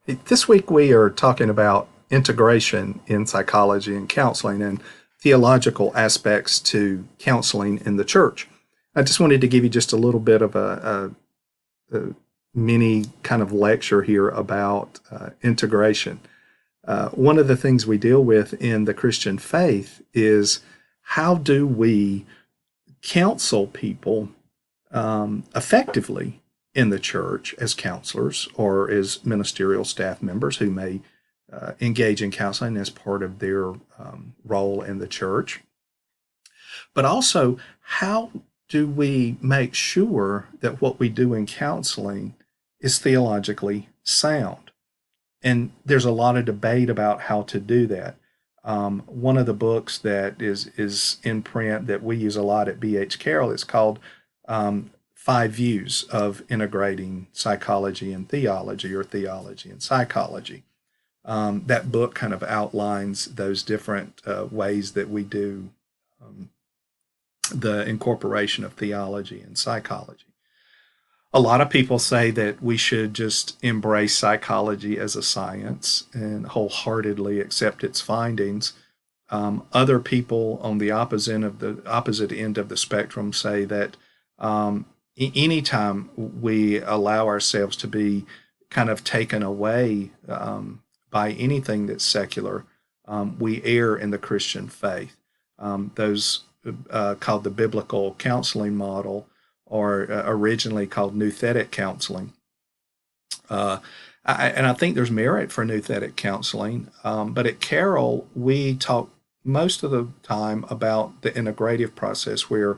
This week we are talking about integration in psychology and counseling and theological aspects to counseling in the church. I just wanted to give you just a little bit of a mini kind of lecture here about integration. One of the things we deal with in the Christian faith is how do we counsel people effectively in the church as counselors or as ministerial staff members who may engage in counseling as part of their role in the church. But also, how do we make sure that what we do in counseling is theologically sound? And there's a lot of debate about how to do that. One of the books that is in print that we use a lot at B.H. Carroll is called Five Views of Integrating Psychology and Theology, or Theology and Psychology. That book kind of outlines those different ways that we do the incorporation of theology and psychology. A lot of people say that we should just embrace psychology as a science and wholeheartedly accept its findings. Other people on the opposite end of the spectrum say that anytime we allow ourselves to be kind of taken away by anything that's secular, we err in the Christian faith. Those called the biblical counseling model, or originally called nouthetic counseling. And I think there's merit for nouthetic counseling, but at Carroll, we talk most of the time about the integrative process where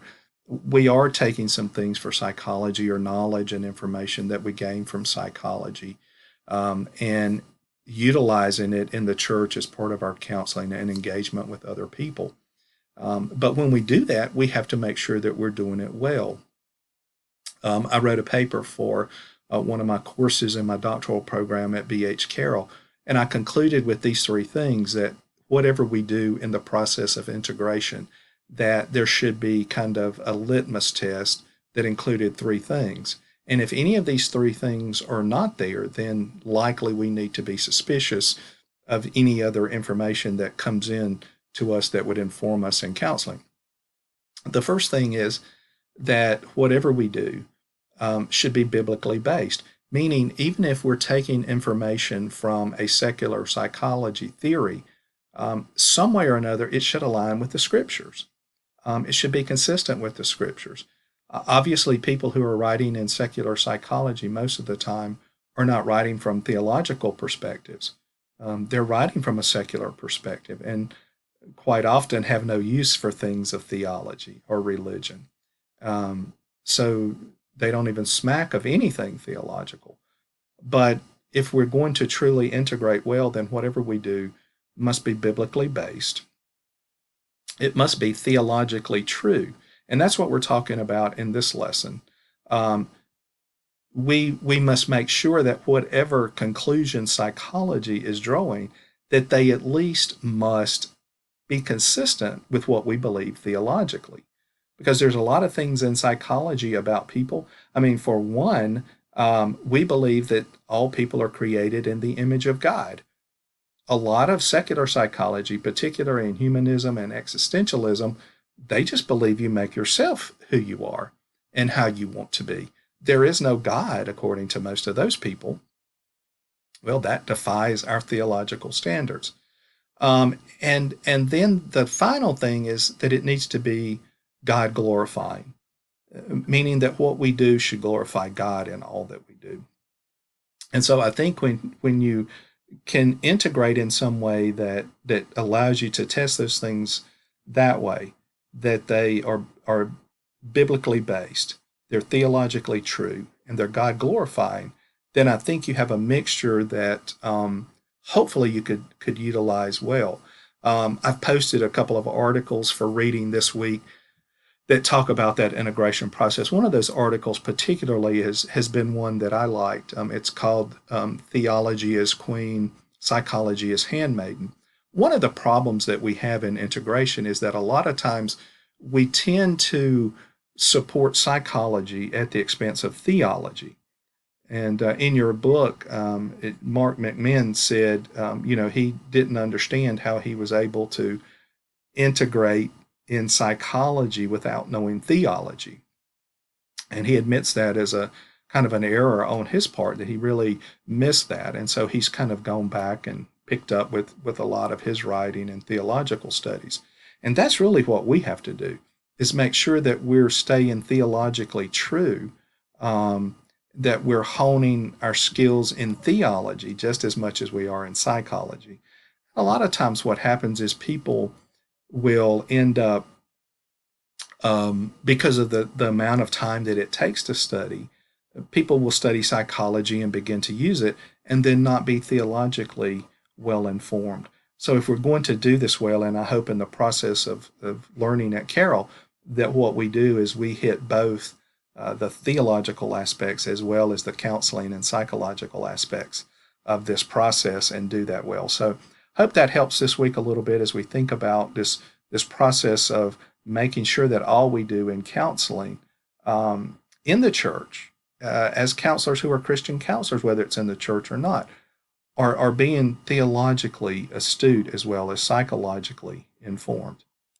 we are taking some things for psychology or knowledge and information that we gain from psychology and utilizing it in the church as part of our counseling and engagement with other people. But when we do that, we have to make sure that we're doing it well. I wrote a paper for one of my courses in my doctoral program at B.H. Carroll, and I concluded with these three things: that whatever we do in the process of integration, that there should be kind of a litmus test that included three things. And if any of these three things are not there, then likely we need to be suspicious of any other information that comes in to us that would inform us in counseling. The first thing is that whatever we do should be biblically based, meaning even if we're taking information from a secular psychology theory, some way or another it should align with the scriptures. It should be consistent with the scriptures. Obviously, people who are writing in secular psychology most of the time are not writing from theological perspectives. They're writing from a secular perspective and quite often have no use for things of theology or religion. So they don't even smack of anything theological. But if we're going to truly integrate well, then whatever we do must be biblically based. It must be theologically true. And that's what we're talking about in this lesson. We must make sure that whatever conclusion psychology is drawing, that they at least must be consistent with what we believe theologically. Because there's a lot of things in psychology about people. I mean, for one, we believe that all people are created in the image of God. A lot of secular psychology, particularly in humanism and existentialism, they just believe you make yourself who you are and how you want to be. There is no God, according to most of those people. Well, that defies our theological standards. And then the final thing is that it needs to be God glorifying, meaning that what we do should glorify God in all that we do. And so I think when you can integrate in some way that allows you to test those things that way, that they are biblically based, they're theologically true, and they're God glorifying, then I think you have a mixture that hopefully you could utilize well. I've posted a couple of articles for reading this week that talk about that integration process. One of those articles particularly has been one that I liked. It's called Theology as Queen, Psychology as Handmaiden. One of the problems that we have in integration is that a lot of times we tend to support psychology at the expense of theology. And in your book, Mark McMahon said, he didn't understand how he was able to integrate in psychology without knowing theology. And he admits that as a kind of an error on his part, that he really missed that. And so he's kind of gone back and picked up with a lot of his writing and theological studies. And that's really what we have to do, is make sure that we're staying theologically true, that we're honing our skills in theology just as much as we are in psychology. A lot of times what happens is people will end up, because of the amount of time that it takes to study, people will study psychology and begin to use it and then not be theologically well informed. So if we're going to do this well, and I hope in the process of learning at Carroll, that what we do is we hit both the theological aspects as well as the counseling and psychological aspects of this process and do that well. So hope that helps this week a little bit as we think about this process of making sure that all we do in counseling, in the church, as counselors who are Christian counselors, whether it's in the church or not, are being theologically astute as well as psychologically informed.